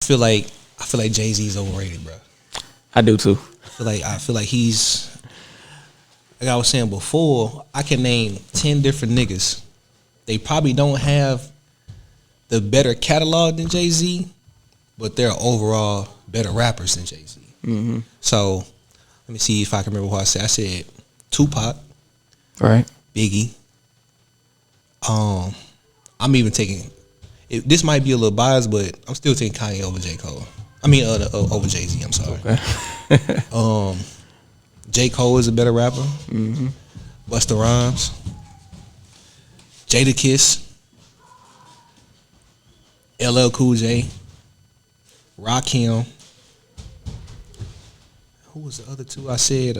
feel like Jay-Z is overrated, bro. I do too. I feel like he's, like I was saying before, I can name 10 different niggas. They probably don't have the better catalog than Jay-Z, but they're overall better rappers than Jay-Z. Mm-hmm. So let me see if I can remember what I said. I said Tupac, Right. Biggie. I'm even taking. This might be a little biased, but I'm still taking Kanye over J. Cole. I mean, over Jay-Z. I'm sorry. Okay. J. Cole is a better rapper. Mm-hmm. Busta Rhymes, Jadakiss, LL Cool J, Rakim. Who was the other two? I said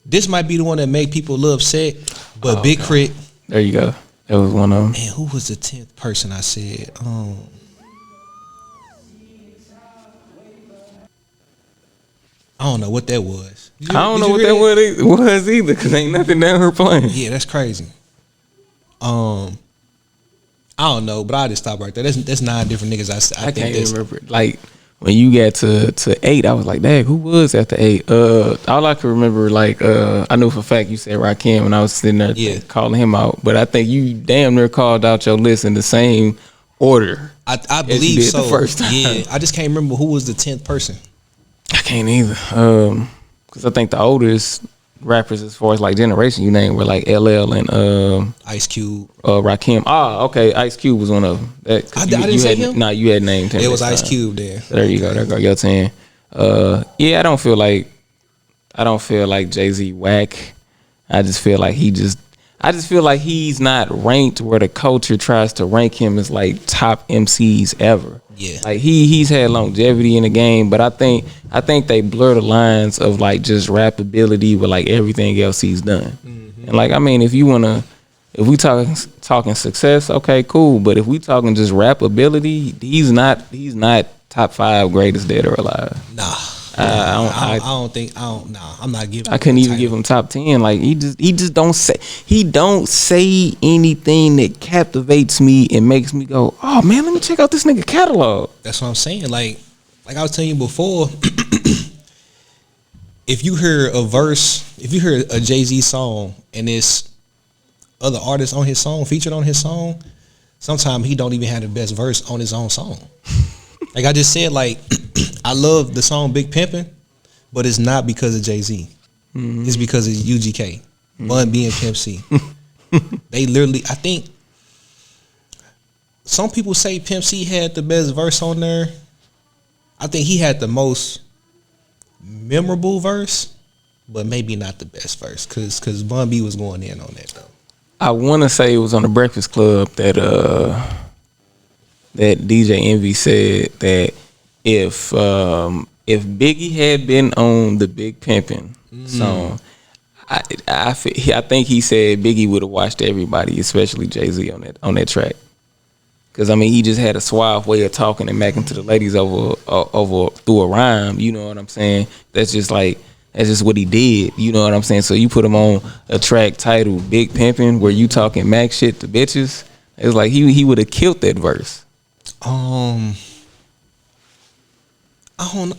this might be the one that make people a little upset, but Big Crit. There you go. That was one of them. And who was the 10th person I said? I don't know what that was. I don't know what that was either, because ain't nothing down here playing. Yeah, that's crazy. I don't know, but I just stop right there. That's 9 different niggas. I can't think even remember. Like when you got to 8, I was like, dang, who was after 8? All I can remember, like, I knew for a fact you said Rakim when I was sitting there calling him out, but I think you damn near called out your list in the same order. I believe so. The first time. Yeah, I just can't remember who was the 10th person. I can't either. Because I think the oldest rappers as far as like generation you named were like LL and Ice Cube, Rakim. Okay, Ice Cube was one of them. I didn't say him. Nah, you had named him. It was Ice Cube there. So there you go. There go your 10. Yeah, I don't feel like Jay-Z whack. I just feel like he's not ranked where the culture tries to rank him as like top MCs ever. Yeah, like he's had longevity in the game, but I think they blur the lines of like just rap ability with like everything else he's done. Mm-hmm. And like, I mean, if we talking success, okay, cool. But if we talking just rap ability, he's not top 5 greatest dead or alive. Nah. I I'm not giving. I couldn't even give him top 10. Like he just don't say anything that captivates me and makes me go, oh man, let me check out this nigga catalog. That's what I'm saying. Like I was telling you before, if you hear a Jay-Z song and there's other artists on his song, featured on his song, sometimes he don't even have the best verse on his own song. Like I just said, like I love the song Big Pimpin', but it's not because of Jay-Z. Mm-hmm. It's because of UGK, Bun B and Pimp C. They literally, I think, some people say Pimp C had the best verse on there. I think he had the most memorable verse, but maybe not the best verse, because Bun B was going in on that though. I want to say it was on the Breakfast Club that DJ Envy said that if Biggie had been on the Big Pimpin' song, I think he said Biggie would have watched everybody, especially Jay-Z on that track. Cause I mean he just had a suave way of talking and macking to the ladies over through a rhyme. You know what I'm saying? That's just what he did. You know what I'm saying? So you put him on a track titled Big Pimpin', where you talking Mac shit to bitches. It's like he would have killed that verse. I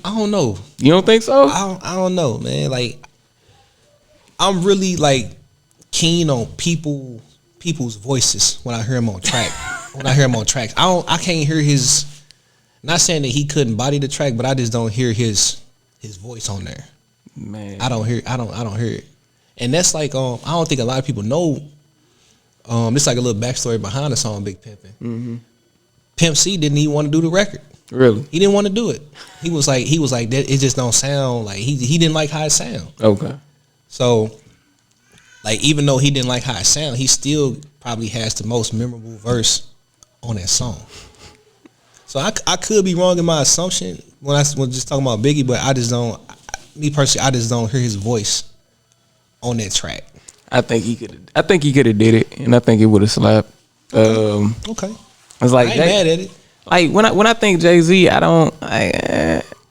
don't know. You don't think so? I don't know, man. Like I'm really like keen on people's voices when I hear him on track. When I hear him on tracks, I can't hear his. Not saying that he couldn't body the track, but I just don't hear his voice on there. Man, I don't hear it, and that's like I don't think a lot of people know. It's like a little backstory behind the song Big Pimpin'. Mm-hmm. Pimp C didn't even want to do the record. Really? He didn't want to do it. He was like that. It just don't sound like he didn't like how it sound. Okay. So, like even though he didn't like how it sound, he still probably has the most memorable verse on that song. So I could be wrong in my assumption when I was just talking about Biggie, but I just don't. Me personally, I just don't hear his voice on that track. I think he could have did it, and I think it would have slapped. Okay. It's like I ain't mad at it. Like when I think Jay-Z, I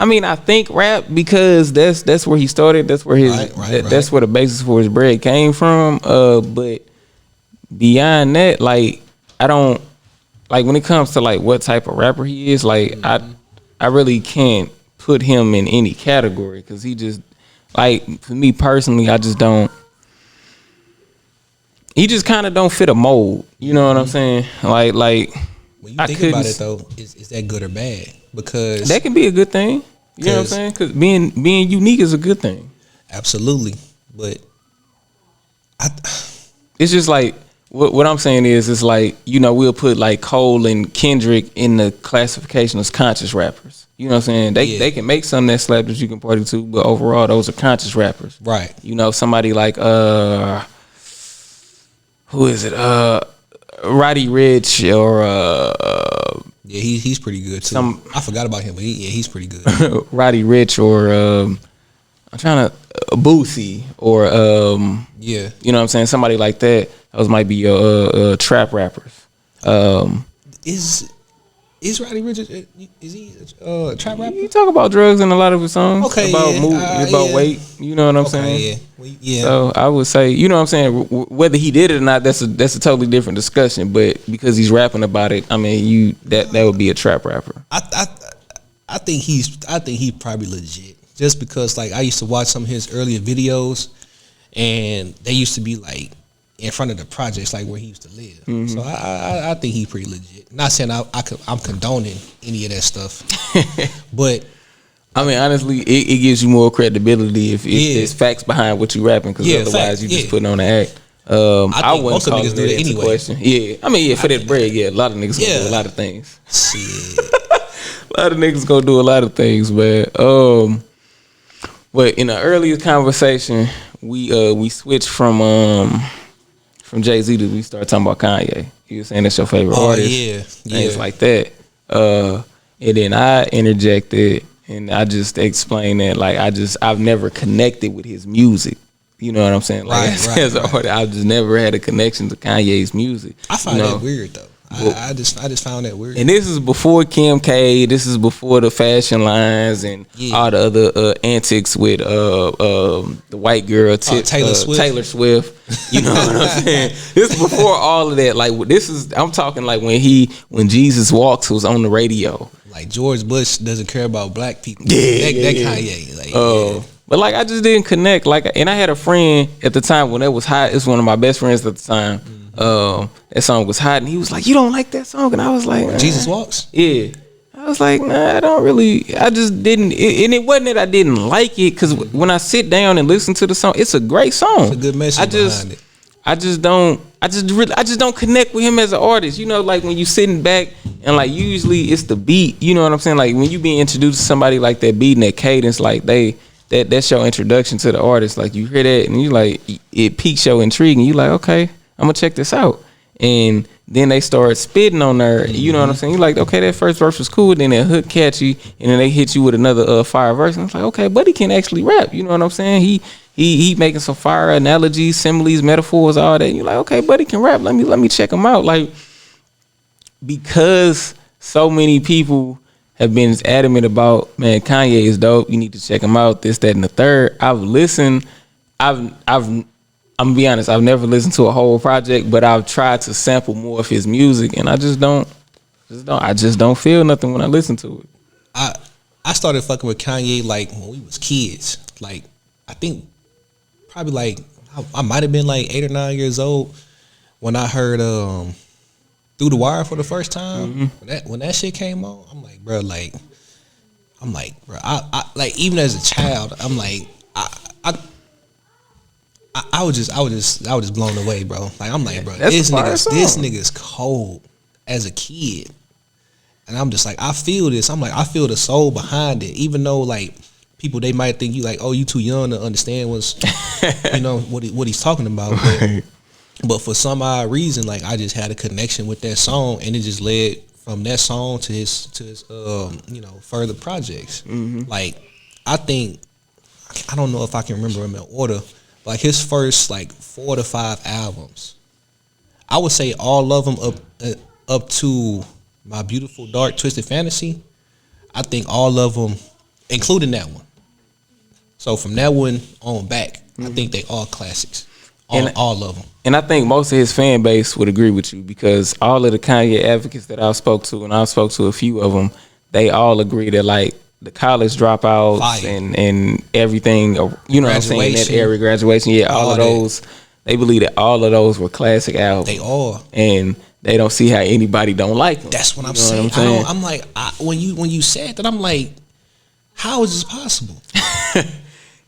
mean I think rap because that's where he started. That's where that's where the basis for his bread came from. But beyond that, like like when it comes to like what type of rapper he is, like I really can't put him in any category because he just like for me personally, I just don't. He just kind of don't fit a mold. You know what I'm saying? Like when you think about it though, is that good or bad? Because that can be a good thing. You know what I'm saying? Because being unique is a good thing. Absolutely, but it's just like what I'm saying is it's like, you know, we'll put like Cole and Kendrick in the classification as conscious rappers. You know what I'm saying? They can make something that slap that you can party to, but overall those are conscious rappers. Right. You know, somebody like who is it? Roddy Ricch or yeah, he's pretty good too. I forgot about him, but he's pretty good. Roddy Ricch or I'm trying to Boosie or yeah, you know what I'm saying, somebody like that. Those might be your trap rappers. Is Roddy Ricch is he a trap rapper? You talk about drugs in a lot of his songs. Okay, about about weight. You know what I'm saying? Yeah, yeah. So I would say, you know what I'm saying, whether he did it or not, that's a totally different discussion. But because he's rapping about it, I mean, that would be a trap rapper. I think he's probably legit. Just because like I used to watch some of his earlier videos, and they used to be like in front of the projects, like where he used to live. Mm-hmm. So I think he's pretty legit. Not saying I'm condoning any of that stuff, but I mean, honestly, it gives you more credibility if there's facts behind what you rapping, because otherwise you just putting on an act. I wouldn't most call niggas do that anyway. Question. Yeah, I mean, for that bread, a lot of niggas gonna do a lot of things. Shit. A lot of niggas gonna do a lot of things, man. But in the earlier conversation, we switched from Jay-Z to we started talking about Kanye. You were saying that's your favorite artist. Yeah. Things like that. And then I interjected and I just explained that like I've never connected with his music. You know what I'm saying? Like as an artist, I've just never had a connection to Kanye's music. I find that weird though. I just found that weird. And this is before Kim K. This is before the fashion lines and all the other antics with the white girl Taylor Swift. You know what I'm saying? This is before all of that. Like I'm talking like when Jesus Walks was on the radio. Like George Bush doesn't care about black people. That Kanye. Like, But like I just didn't connect. Like, and I had a friend at the time when it was hot. It's one of my best friends at the time. That song was hot, and he was like, "You don't like that song?" And I was like, "Jesus Walks." Yeah, I was like, "Nah, I don't really." I just didn't. And it wasn't that I didn't like it, because when I sit down and listen to the song, it's a great song. It's a good message behind it. I just don't connect with him as an artist. You know, like when you sitting back and like usually it's the beat. You know what I'm saying? Like when you being introduced to somebody like that beat and that cadence, like that's your introduction to the artist. Like you hear that and you like it piques your intrigue and you like, okay, I'm gonna check this out. And then they start spitting on there. You know what I'm saying? You like, okay, that first verse was cool. Then that hook catchy, and then they hit you with another fire verse. And it's like, okay, Buddy can actually rap. You know what I'm saying? He making some fire analogies, similes, metaphors, all that. And you're like, okay, Buddy can rap. Let me check him out. Like, because so many people have been adamant about, man, Kanye is dope. You need to check him out. This, that, and the third. I've listened. I'm gonna be honest, I've never listened to a whole project, but I've tried to sample more of his music, and I just don't feel nothing when I listen to it. I started fucking with Kanye like when we was kids. Like I think probably like I might have been like 8 or 9 years old when I heard Through the Wire for the first time. Mm-hmm. When that shit came on, I'm like, bro, I like even as a child, I'm like I was just blown away, bro. Like I'm like, bro, this nigga's cold as a kid, and I'm just like, I feel this. I'm like, I feel the soul behind it, even though like people they might think you like, oh, you too young to understand what's, you know, what he's talking about. But for some odd reason, like I just had a connection with that song, and it just led from that song to his you know, further projects. Mm-hmm. Like I don't know if I can remember them in order. Like his first like 4 to 5 albums, I would say all of them up to My Beautiful Dark Twisted Fantasy. I think all of them, including that one. So from that one on back, I think they all classics. All of them. And I think most of his fan base would agree with you because all of the Kanye advocates that I spoke to, and I spoke to a few of them, they all agree that like the college dropouts and everything, you know what I'm saying, that era, graduation, all of those, they believe that all of those were classic albums. They are. And they don't see how anybody don't like them. That's what I'm saying. I'm like, when you said that, I'm like, how is this possible?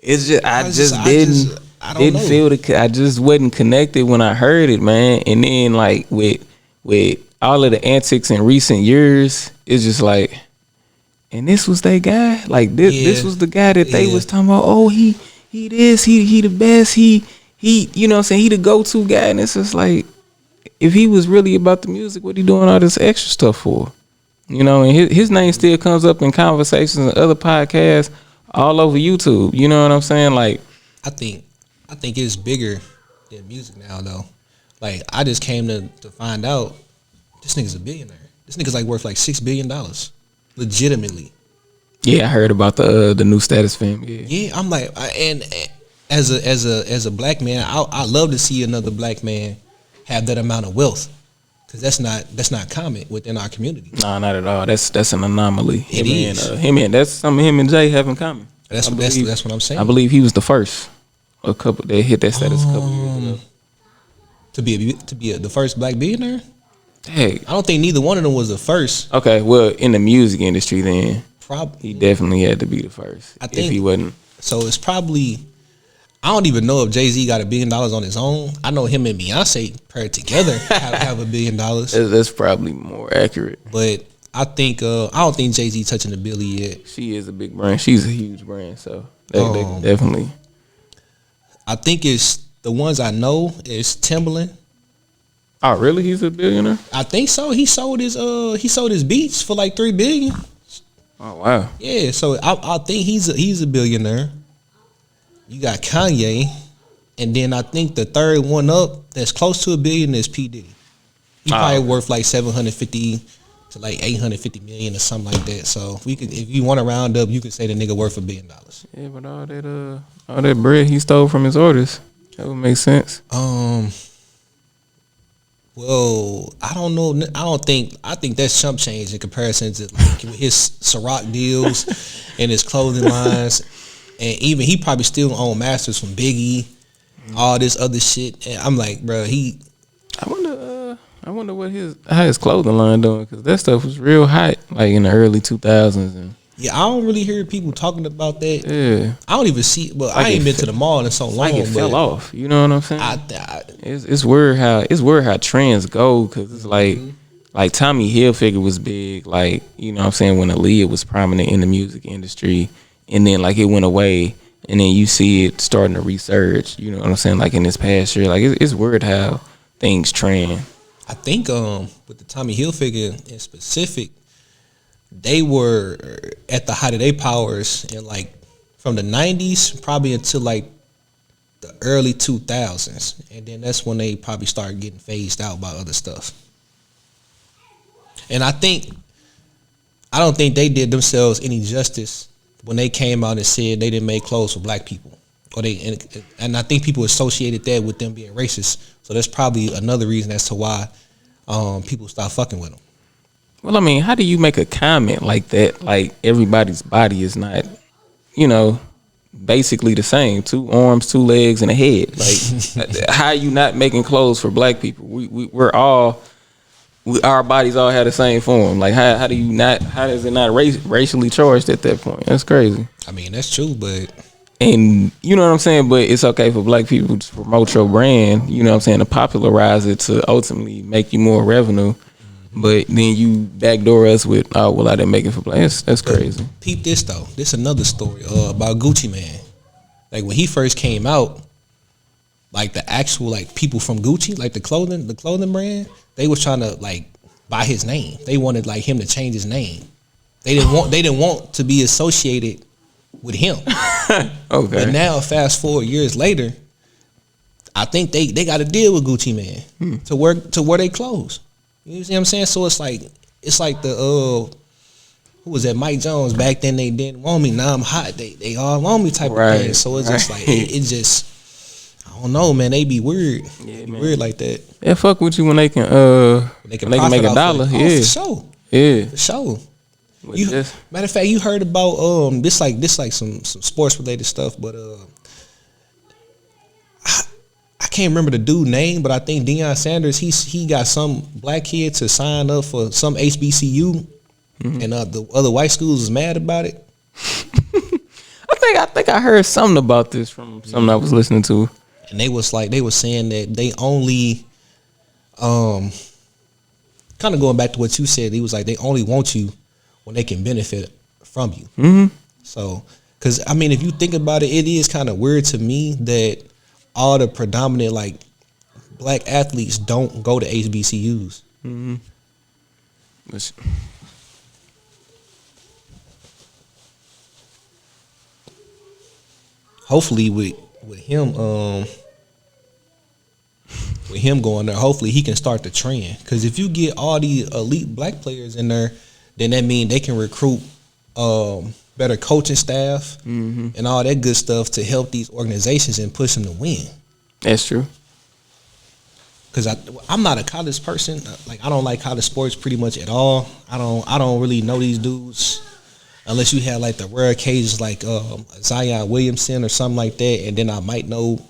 It's just I didn't feel I just wasn't connected when I heard it, man. And then like with all of the antics in recent years, it's just like, and this was that guy. Like this was the guy that they was talking about. Oh, he this, he the best. He you know what I'm saying, he the go-to guy. And it's just like, if he was really about the music, what he doing all this extra stuff for? You know, and his name still comes up in conversations and other podcasts all over YouTube. You know what I'm saying? Like, I think it's bigger than music now, though. Like, I just came to find out this nigga's a billionaire. This nigga's like worth like $6 billion, legitimately. Yeah, I heard about the new Status family. Yeah, I'm like, and as a black man, I love to see another black man have that amount of wealth, because that's not common within our community. No, not at all. That's an anomaly. It is. That's something him and Jay have in common. That's what I'm saying. I believe he was the first. They hit that status a couple years ago. To be the first black billionaire. Hey, I don't think neither one of them was the first. Okay, well, in the music industry, then probably he definitely had to be the first. I think if he wasn't. So it's probably. I don't even know if Jay-Z got $1 billion on his own. I know him and Beyonce paired together have $1 billion. That's probably more accurate. But I think I don't think Jay-Z touching the billy yet. She is a big brand. She's a huge brand, so they definitely. I think it's the ones I know is Timbaland. Oh, really? He's a billionaire? I think so. He sold his beats for like $3 billion. Oh wow. Yeah, so I think he's a billionaire. You got Kanye, and then I think the third one up that's close to $1 billion is P. Diddy. He probably worth like 750 to like 850 million or something like that. So if you want to round up, you could say the nigga worth $1 billion. Yeah, but all that bread he stole from his artists, that would make sense. Well, I don't know. I think that's chump change in comparison to like his Ciroc deals and his clothing lines. And even he probably still own masters from Biggie, all this other shit. And I'm like, bro, I wonder what how his clothing line doing, because that stuff was real hot like in the early 2000s. And yeah, I don't really hear people talking about that. Yeah, I don't even see. Well, like I ain't been to the mall in so long. Like it fell off. You know what I'm saying? It's weird how trends go, because it's like. Mm-hmm. Like Tommy Hilfiger was big, like, you know what I'm saying, when Aaliyah was prominent in the music industry, and then like it went away, and then you see it starting to resurge, you know what I'm saying, like in this past year. Like it's weird how things trend. I think with the Tommy Hilfiger in specific, they were at the height of their powers in like from the 90s probably until like the early 2000s, and then that's when they probably started getting phased out by other stuff. And I don't think they did themselves any justice when they came out and said they didn't make clothes for black people, and I think people associated that with them being racist. So that's probably another reason as to why people start fucking with them. Well, I mean, how do you make a comment like that? Like everybody's body is not, you know, basically the same: 2 arms, 2 legs, and a head. Like, how are you not making clothes for black people? We're all. Our bodies all have the same form. Like, how do you not? How is it not racially charged at that point? That's crazy. I mean, that's true, and you know what I'm saying. But it's okay for black people to promote your brand. You know what I'm saying, to popularize it, to ultimately make you more revenue. Mm-hmm. But then you backdoor us with, oh well, I didn't make it for black. That's crazy. Peep this though. This another story about Gucci Mane. Like when he first came out, like the actual like people from Gucci, like the clothing brand. They was trying to like buy his name. They wanted like him to change his name. They didn't want to be associated with him. Okay. But now, fast forward years later, I think they got a deal with Gucci Mane to wear their clothes. You see what I'm saying? So it's like the who was that, Mike Jones back then? They didn't want me. Now I'm hot. They all want me type of thing. So it's just like it just. I I don't know, man. They be weird. Yeah, They be man. weird like that. They fuck with you when they can They can make a dollar. Yeah, for sure. yeah. For sure. But You, just- matter of fact, you heard about this like some sports related stuff, but I can't remember the dude name, but I think Deion Sanders he got some black kid to sign up for some HBCU, and the other white schools is mad about it. I think I heard something about this from something I was listening to. And they was saying that they only kind of going back to what you said, he was like they only want you when they can benefit from you. Mm-hmm. So, because I mean, if you think about it, it is kind of weird to me that all the predominant like black athletes don't go to HBCUs. Mm-hmm. Hopefully, with him going there, hopefully he can start the trend. Because if you get all the elite black players in there, then that means they can recruit better coaching staff and all that good stuff to help these organizations and push them to win. That's true. Because I'm not a college person. Like I don't like college sports pretty much at all. I don't really know these dudes unless you have like the rare occasions like Zion Williamson or something like that, and then I might know.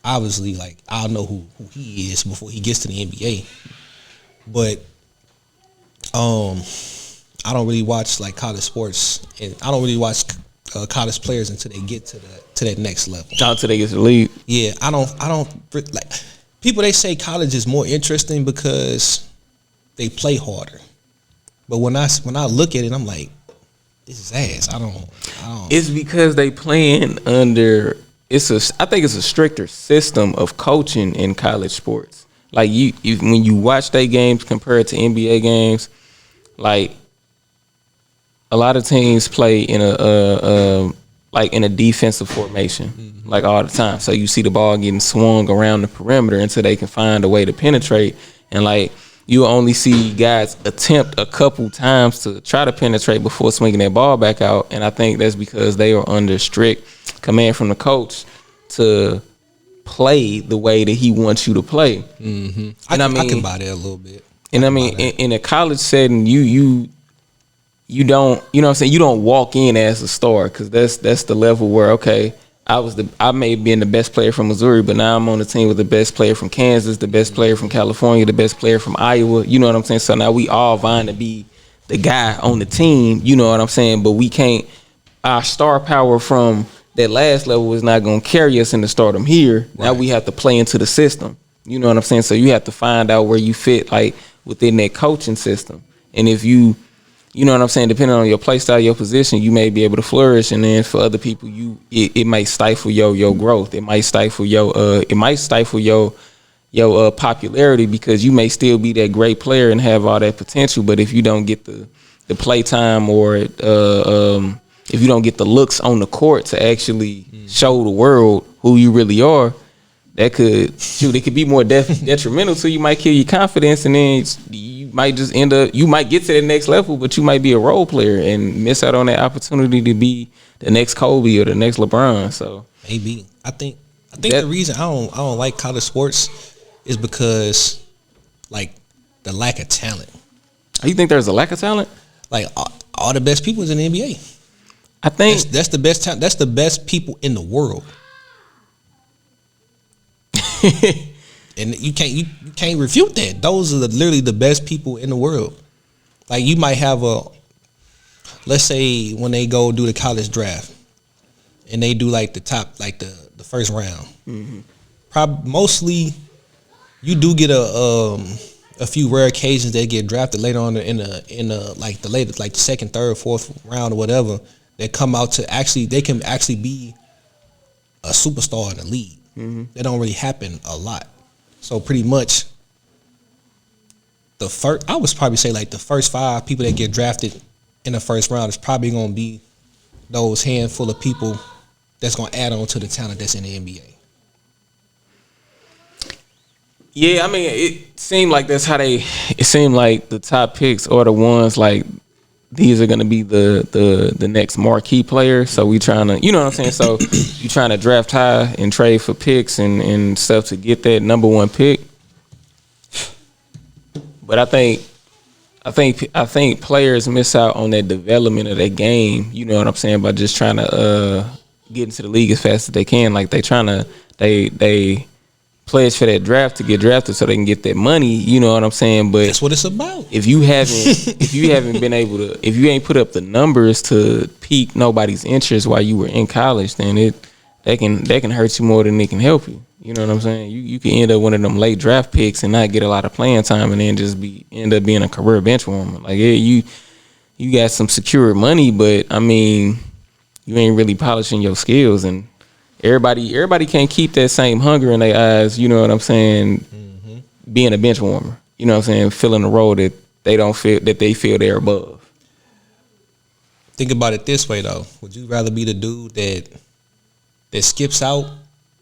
Obviously, like I'll know who he is before he gets to the NBA. But I don't really watch like college sports, and I don't really watch college players until they get to that next level. Until they get to the league. Yeah, I don't like people. They say college is more interesting because they play harder. But when I look at it, I'm like, this is ass. I don't. It's because they playing under. I think it's a stricter system of coaching in college sports. Like you when you watch their games compared to NBA games, like a lot of teams play in a defensive formation, like all the time. So you see the ball getting swung around the perimeter until they can find a way to penetrate, and like you only see guys attempt a couple times to try to penetrate before swinging that ball back out. And I think that's because they are under strict command from the coach to play the way that he wants you to play. Mm-hmm. And I can buy that a little bit. And I mean, in a college setting, you don't, you know what I'm saying, you don't walk in as a star, because that's the level where, okay, I may have been the best player from Missouri, but now I'm on the team with the best player from Kansas, the best player from California, the best player from Iowa. You know what I'm saying? So now we all vying to be the guy on the team. You know what I'm saying? But we can't. Our star power from that last level is not going to carry us into stardom here. Right. Now we have to play into the system. You know what I'm saying? So you have to find out where you fit, like within that coaching system. And if you know what I'm saying, depending on your play style, your position, you may be able to flourish. And then for other people, it might stifle your growth. It might stifle your popularity, because you may still be that great player and have all that potential, but if you don't get the play time, or if you don't get the looks on the court to actually show the world who you really are, it could be more detrimental to you. Might kill your confidence, and then you might just you might get to the next level, but you might be a role player and miss out on that opportunity to be the next Kobe or the next LeBron. So maybe I think the reason I don't like college sports is because like the lack of talent. You think there's a lack of talent? Like all the best people is in the NBA. I think that's the best talent. That's the best people in the world. And you can't refute that. Those are literally the best people in the world. Like you might have let's say when they go do the college draft, and they do like the top, like the first round. Mm-hmm. Mostly, you do get a few rare occasions that get drafted later on in like the latest, like the second, third, fourth round or whatever. That come out to they can actually be a superstar in the league. Mm-hmm. That don't really happen a lot. So pretty much I would probably say like the first 5 people that get drafted in the first round is probably going to be those handful of people that's going to add on to the talent that's in the NBA. Yeah, I mean, it seemed like that's how it seemed like the top picks are the ones like these are going to be the next marquee players. So we trying to, you know what I'm saying? So you trying to draft high and trade for picks and stuff to get that number one pick. But I think players miss out on that development of that game. You know what I'm saying? By just trying to get into the league as fast as they can. Like they pledge for that draft to get drafted so they can get that money. You know what I'm saying? But that's what it's about. If you haven't been able to, if you ain't put up the numbers to pique nobody's interest while you were in college, then that can hurt you more than it can help you. You know what I'm saying? You can end up one of them late draft picks and not get a lot of playing time, and then just end up being a career bench warmer. Like, yeah, you got some secure money, but I mean, you ain't really polishing your skills, and everybody can't keep that same hunger in their eyes. You know what I'm saying? Mm-hmm. Being a bench warmer, you know what I'm saying? Filling a role that they feel they're above. Think about it this way though: would you rather be the dude that skips out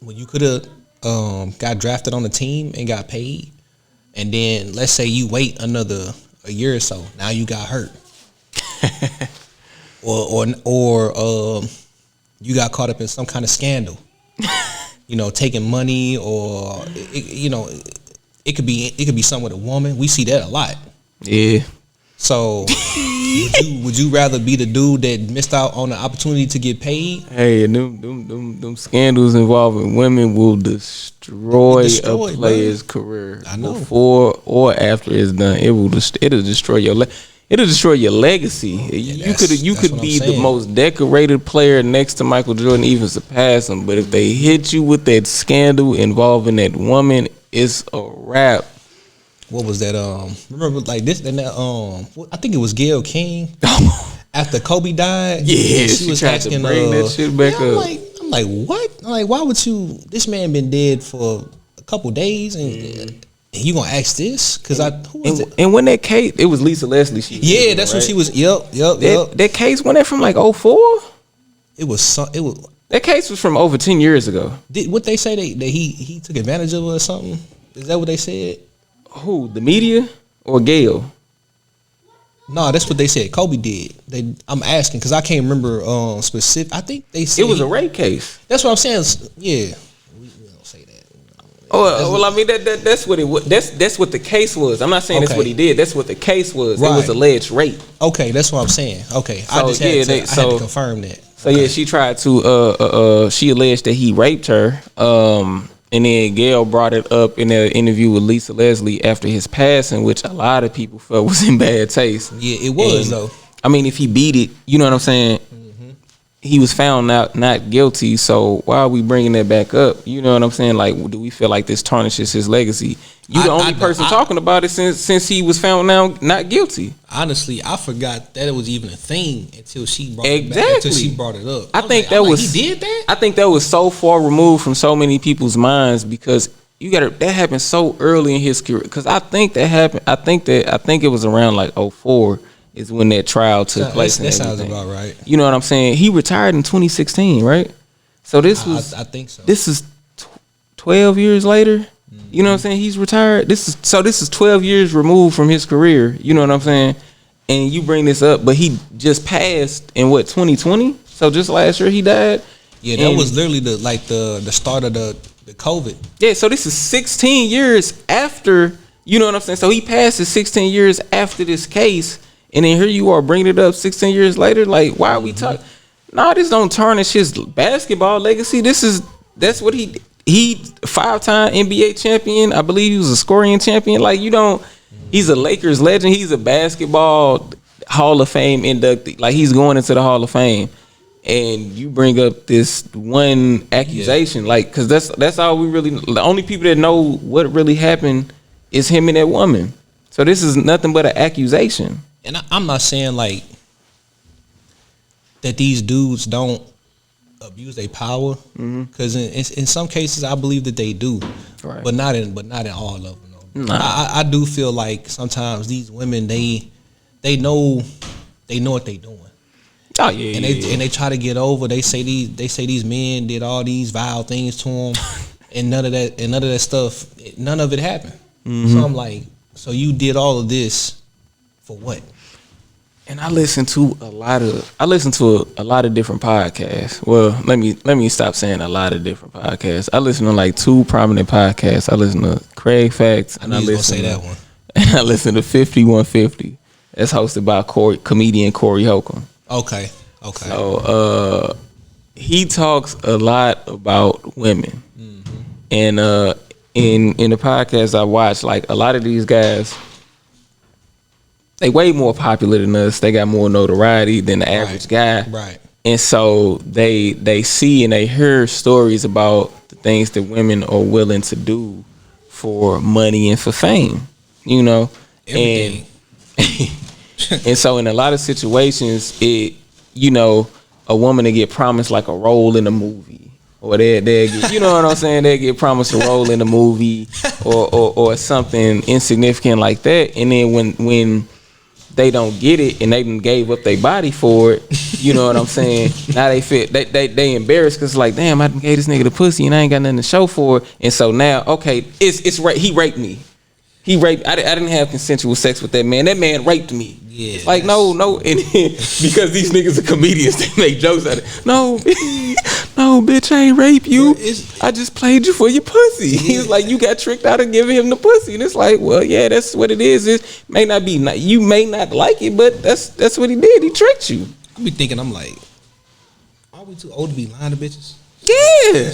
when you could have got drafted on the team and got paid, and then let's say you wait a year or so, now you got hurt, or you got caught up in some kind of scandal, you know, taking money, or it could be something with a woman. We see that a lot. Yeah. So would you rather be the dude that missed out on the opportunity to get paid? Hey, them scandals involving women will destroy a player's career. I know. Before or after it's done, it'll destroy your legacy. You could be the most decorated player next to Michael Jordan, even surpass him. But if they hit you with that scandal involving that woman, it's a wrap. What was that? Remember, like this and that. I think it was Gayle King. After Kobe died, yeah, she was tried asking, to bring that shit back up. I'm like, what? I'm like, why would you? This man been dead for a couple days, and you gonna ask this? Because and when that case, it was Lisa Leslie. That's what she was. Yep. That case went in from like 2004. It was. That case was from over 10 years ago. What they say that he took advantage of her or something? Is that what they said? Who, the media or Gayle? No, that's what they said. Kobe did. I'm asking because I can't remember specific. I think they said it was a rape case. That's what I'm saying. Yeah, we don't say that. Well, I mean that's what it was. That's what the case was. I'm not saying that's what he did. That's what the case was. Right. It was alleged rape. Okay, that's what I'm saying. Okay, so, I just had to confirm that. So yeah, she tried to. She alleged that he raped her. And then Gayle brought it up in an interview with Lisa Leslie after his passing, which a lot of people felt was in bad taste. Yeah, it was though. I mean, if he beat it, you know what I'm saying? Mm-hmm. He was found not guilty. So why are we bringing that back up? You know what I'm saying? Like, do we feel like this tarnishes his legacy? You the only person talking about it since he was found now not guilty. Honestly, I forgot that it was even a thing until she brought it up. I think he did that. I think that was so far removed from so many people's minds because that happened so early in his career. Because I think that happened. I think it was around like 2004 is when that trial took place. That sounds about right. You know what I'm saying? He retired in 2016, right? So this was. I think so. This is 12 years later. You know what I'm saying? He's retired. This is 12 years removed from his career. You know what I'm saying? And you bring this up, but he just passed in 2020? So just last year he died. Yeah, that was literally the start of the COVID. Yeah, so this is 16 years after. You know what I'm saying? So he passes 16 years after this case, and then here you are bringing it up 16 years later. Like, why are we talking? Nah, this don't tarnish his basketball legacy. That's what he 5-time NBA champion. I believe he was a scoring champion. Like, he's a Lakers legend. He's a basketball Hall of Fame inductee. Like, he's going into the Hall of Fame. And you bring up this one accusation, like, because that's all we really. The only people that know what really happened is him and that woman. So this is nothing but an accusation. And I'm not saying like that these dudes don't abuse their power, because in some cases I believe that they do, right. but not in all of them. No. Nah. I do feel like sometimes these women they know what they doing. Oh yeah, and they try to get over. They say these men did all these vile things to them, and none of that stuff, none of it happened. So I'm like, so you did all of this for what? And I listen to a lot of different podcasts. Well, let me stop saying a lot of different podcasts. I listen to like 2 prominent podcasts. I listen to Craig Facts and I listen to that one. And I listen to 5150. That's hosted by comedian Corey Holcomb. Okay. So he talks a lot about women. Mm-hmm. And in the podcast I watch, like a lot of these guys, they way more popular than us. They got more notoriety than the average guy. Right. And so they see and they hear stories about the things that women are willing to do for money and for fame, you know. Everything. And so in a lot of situations, it, you know, a woman to get promised like a role in a movie, or they get, you know what I'm saying, they get promised a role in a movie or something insignificant like that, and then when they don't get it and they done gave up their body for it, you know what I'm saying? Now they feel they embarrassed because like, damn, I done gave this nigga the pussy and I ain't got nothing to show for it. And so now, okay, it's right. He raped me. I didn't have consensual sex with that man. That man raped me. Yeah. Like no, and because these niggas are comedians, they make jokes out of it. No, bitch, I ain't rape you. I just played you for your pussy. Yeah. He's like, you got tricked out of giving him the pussy, and it's like, well, yeah, that's what it is. It may not be, you may not like it, but that's what he did. He tricked you. I be thinking, I'm like, are we too old to be lying to bitches? Yeah.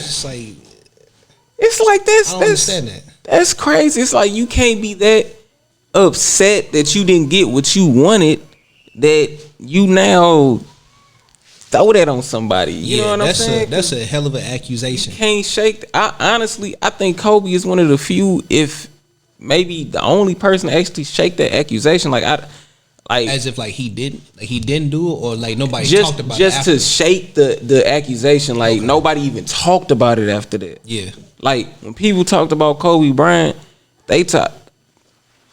It's like I don't understand that. That's crazy. It's like you can't be that upset that you didn't get what you wanted that you now throw that on somebody. You know what I'm saying? That's a hell of an accusation. You can't shake. I think Kobe is one of the few, if maybe the only person to actually shake that accusation. Like as if like he didn't do it, or like nobody just, talked about just it. Just to shake the accusation. Like okay. Nobody even talked about it after that. Yeah. Like when people talked about Kobe Bryant,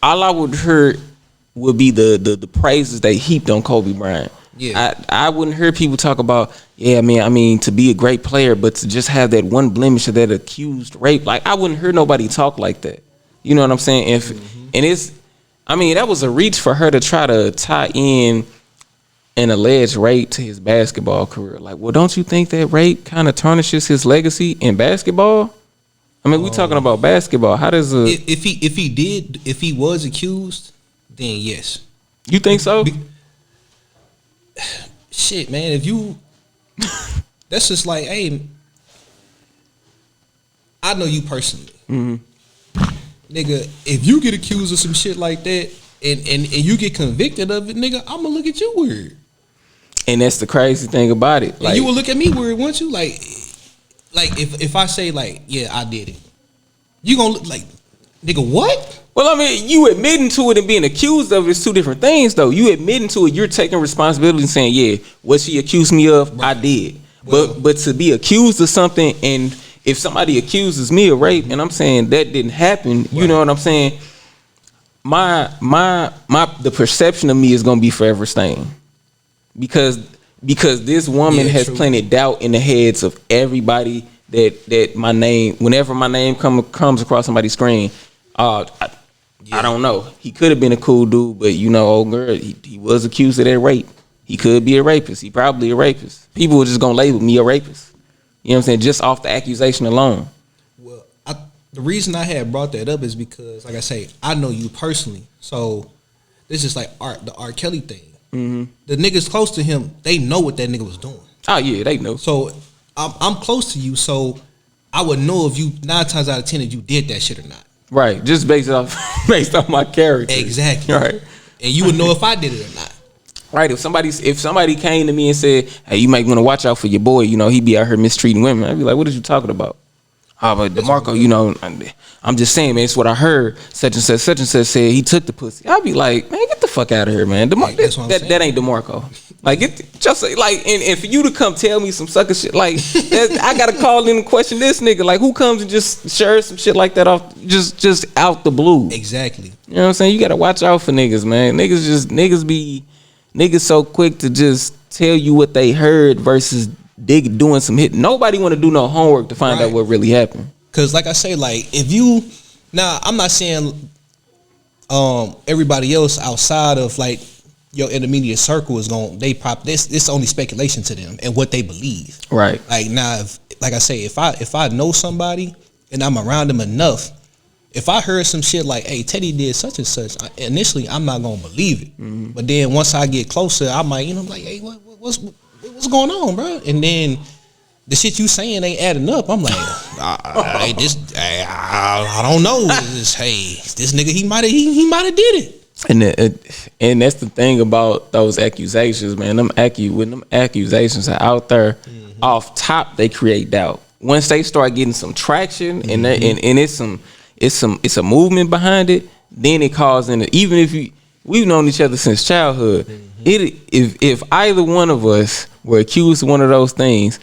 all I would hear would be the praises they heaped on Kobe Bryant. Yeah. I wouldn't hear people talk about, yeah, man, I mean, to be a great player, but to just have that one blemish of that accused rape. Like I wouldn't hear nobody talk like that. You know what I'm saying? And that was a reach for her to try to tie in an alleged rape to his basketball career. Like, well, don't you think that rape kind of tarnishes his legacy in basketball? I mean, we're talking about basketball. How does if he was accused, then yes. You think so? Shit, man. If you, that's just like, hey, I know you personally, nigga. If you get accused of some shit like that, and you get convicted of it, nigga, I'ma look at you weird. And that's the crazy thing about it. Like, you will look at me weird, won't you? Like if I say like, yeah, I did it, you gonna look like, nigga, what? Well, I mean, you admitting to it and being accused of it is 2 different things, though. You admitting to it, you're taking responsibility and saying, yeah, what she accused me of, right. I did. Well, but to be accused of something, and if somebody accuses me of rape, and I'm saying that didn't happen, right. You know what I'm saying? The perception of me is gonna be forever staying, because this woman has planted doubt in the heads of everybody that my name, whenever my name comes across somebody's screen, I don't know. He could have been a cool dude, but you know, old girl, he was accused of that rape. He could be a rapist. He probably a rapist. People were just gonna label me a rapist. You know what I'm saying? Just off the accusation alone. Well, the reason I had brought that up is because, like I say, I know you personally. So this is like the R. Kelly thing. Mm-hmm. The niggas close to him, they know what that nigga was doing. Oh yeah, they know. So I'm close to you, so I would know if you 9 times out of 10 if you did that shit or not. Right, just based off my character. Exactly. Right, and you would know if I did it or not. Right, if somebody came to me and said, "Hey, you might want to watch out for your boy. You know, he be out here mistreating women," I'd be like, "What are you talking about?" Oh, but DeMarco, you know, I'm just saying, man. It's what I heard. Such and such said he took the pussy. I'd be like, man, get the fuck out of here, man. That ain't DeMarco. Like, just like, and for you to come tell me some sucker shit, like, I gotta call in and question this nigga. Like, who comes and just shares some shit like that off, just out the blue? Exactly. You know what I'm saying? You gotta watch out for niggas, man. Niggas so quick to just tell you what they heard versus doing some hit. Nobody want to do no homework to find out what really happened. Cause like I say, like if you, now I'm not saying everybody else outside of like your intermediate circle is going. They pop this. It's only speculation to them and what they believe. Right. Like now, like I say, if I know somebody and I'm around them enough, if I heard some shit like, "Hey, Teddy did such and such," initially I'm not gonna believe it. Mm-hmm. But then once I get closer, I might, I'm like, "Hey, what's going on, bro?" And then the shit you saying ain't adding up. I'm like, I don't know. This nigga, he might have did it. And that's the thing about those accusations, man. When them accusations are out there, mm-hmm. off top they create doubt. Once they start getting some traction, mm-hmm. and it's a movement behind it, then it causes, even if we've known each other since childhood, mm-hmm. If either one of us were accused of one of those things,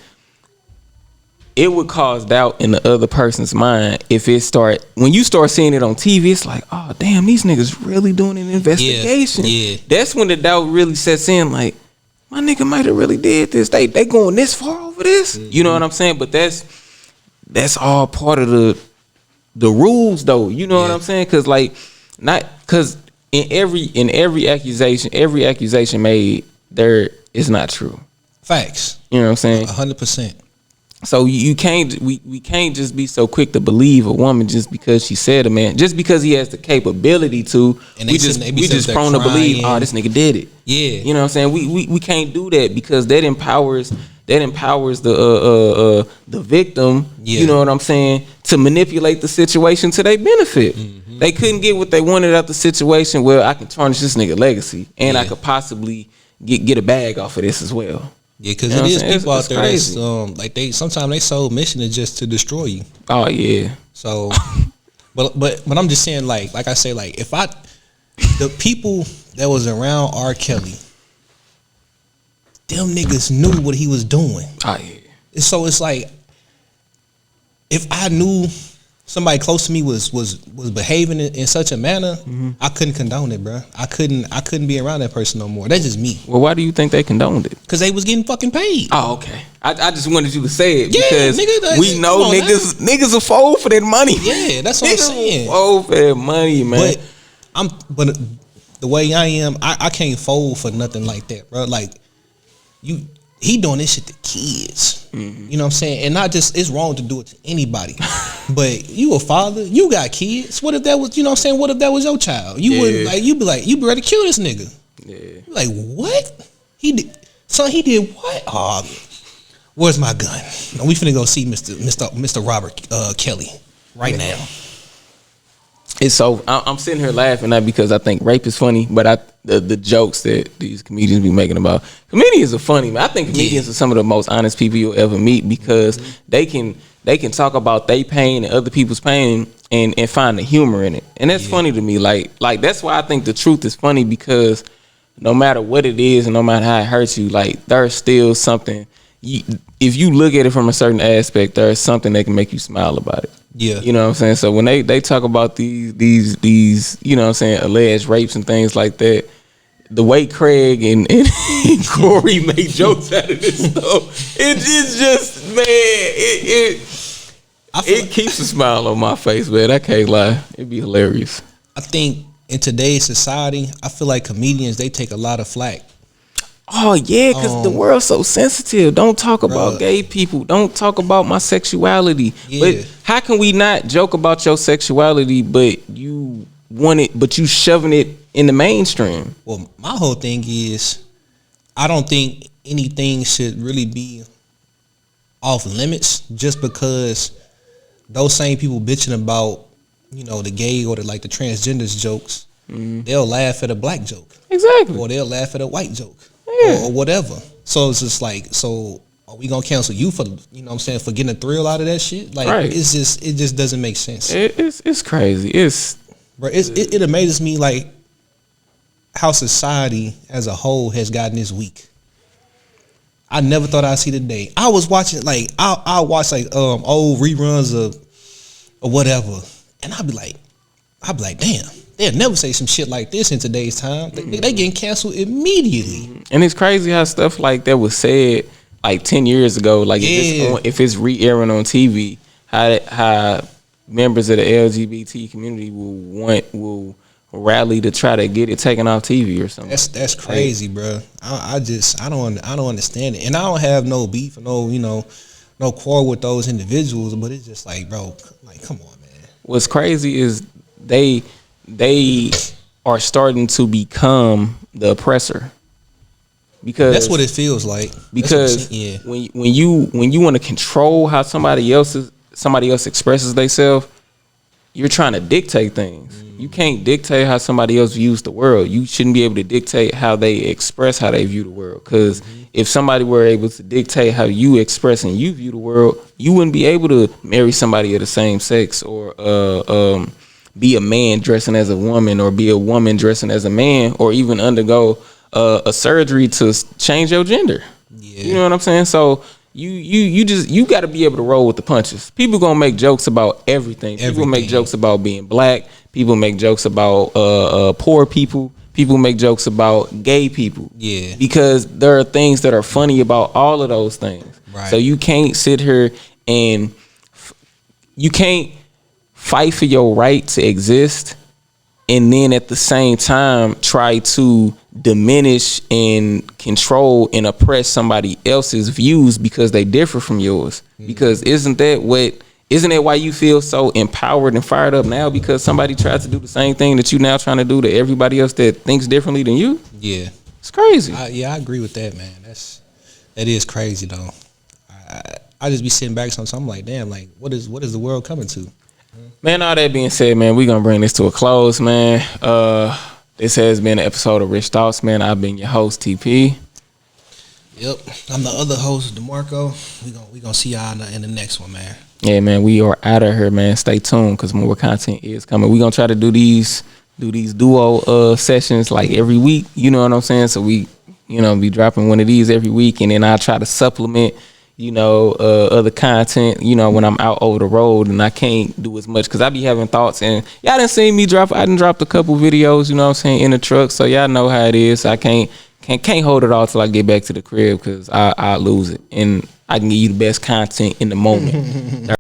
it would cause doubt in the other person's mind. When you start seeing it on TV, it's like, oh damn, these niggas really doing an investigation. Yeah. That's when the doubt really sets in. Like, my nigga might have really did this. They going this far over this. Mm-hmm. You know what I'm saying? But that's all part of the rules, though. You know what I'm saying? Because in every accusation made, there is not true. Facts. You know what I'm saying? 100%. So we can't just be so quick to believe a woman just because she said a man, just because he has the capability to. And we just prone to believe, oh, this nigga did it. Yeah, you know what I'm saying. We can't do that because that empowers the victim. Yeah. You know what I'm saying, to manipulate the situation to their benefit. Mm-hmm. They couldn't get what they wanted out the situation. Well, I can tarnish this nigga legacy, and I could possibly get a bag off of this as well. Yeah, because it is people out there that's sometimes they sole mission is just to destroy you. Oh yeah. So, but I'm just saying, like I say, like the people that was around R. Kelly, them niggas knew what he was doing. Oh yeah. So it's like, if I knew somebody close to me was behaving in such a manner, mm-hmm. I couldn't condone it, bro. I couldn't be around that person no more. That's just me. Well, why do you think they condoned it? Because they was getting fucking paid. Oh, okay. I just wanted you to say it, yeah, because nigga, we know niggas are fold for that money. Yeah, that's what I'm saying. Fold for that money, man. But the way I am, I can't fold for nothing like that, bro. Like he doing this shit to kids. Mm-hmm. You know what I'm saying? And not just, it's wrong to do it to anybody. But you a father, you got kids. What if that was, you know what I'm saying? What if that was your child? You wouldn't you'd be ready to kill this nigga. Yeah. Like, what? He did what? Oh, where's my gun? And we finna go see Mr. Robert Kelly right now. It's so I'm sitting here laughing, not because I think rape is funny, but the jokes that these comedians be making about comedians are funny, man. I think comedians are some of the most honest people you'll ever meet, because they can talk about their pain and other people's pain and find the humor in it, and that's funny to me. Like that's why I think the truth is funny, because no matter what it is and no matter how it hurts you, like there's still something. If you look at it from a certain aspect, there's something that can make you smile about it. Yeah. You know what I'm saying? So when they talk about these you know what I'm saying, alleged rapes and things like that, the way Craig and Corey make jokes out of this stuff, it's just, man, it keeps a smile on my face, man. I can't lie. It'd be hilarious. I think in today's society, I feel like comedians, they take a lot of flack. Oh yeah, because the world's so sensitive. Don't talk about gay people. Don't talk about my sexuality. Yeah. But how can we not joke about your sexuality, but you want it, but you shoving it in the mainstream? Well, my whole thing is, I don't think anything should really be off limits just because those same people bitching about, you know, the gay or the transgenders jokes, they'll laugh at a black joke. Exactly. Or they'll laugh at a white joke. Or whatever. So it's just like, so are we gonna cancel you for, you know what I'm saying, for getting a thrill out of that shit? Like, it just doesn't make sense. It's crazy. It amazes me, like, how society as a whole has gotten this weak. I never thought I'd see the day. I was watching, like, I'll watch like old reruns of or whatever, and I'll be like, damn. They'll never say some shit like this in today's time. They getting canceled immediately. And it's crazy how stuff like that was said like 10 years ago. Like if it's re-airing on TV, how members of the LGBT community will rally to try to get it taken off TV or something. That's crazy, bro. I don't understand it, and I don't have no beef or no quarrel with those individuals, but it's just like, bro, like, come on, man. What's crazy is they are starting to become the oppressor. Because that's what it feels like. Because when you want to control how somebody else expresses themselves, you're trying to dictate things. You can't dictate how somebody else views the world. You shouldn't be able to dictate how they express how they view the world. Because if somebody were able to dictate how you express and you view the world, you wouldn't be able to marry somebody of the same sex, or be a man dressing as a woman, or be a woman dressing as a man, or even undergo a surgery to change your gender. Yeah. You know what I'm saying? So you got to be able to roll with the punches. People gonna make jokes about everything. People make jokes about being black. People make jokes about poor people. People make jokes about gay people. Yeah. Because there are things that are funny about all of those things. Right. So you can't sit here and you can't fight for your right to exist and then at the same time try to diminish and control and oppress somebody else's views because they differ from yours. Because isn't that why you feel so empowered and fired up now? Because somebody tried to do the same thing that you now trying to do to everybody else that thinks differently than you? Yeah. It's crazy. I agree with that, man. That is crazy though. I just be sitting back sometimes, I'm like, damn, like what is the world coming to? Man, all that being said, man, we're going to bring this to a close, man. This has been an episode of Rich Thoughts, man. I've been your host, TP. Yep. I'm the other host, DeMarco. We gonna see y'all in the next one, man. Yeah, man, we are out of here, man. Stay tuned because more content is coming. We're going to try to do these duo sessions like every week. You know what I'm saying? So we, be dropping one of these every week, and then I try to supplement other content, when I'm out over the road and I can't do as much because I be having thoughts, and y'all done seen me drop. I done dropped a couple videos, in the truck, so y'all know how it is. I can't hold it all till I get back to the crib because I lose it, and I can give you the best content in the moment.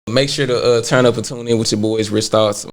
Make sure to turn up and tune in with your boys, Rich Thoughts.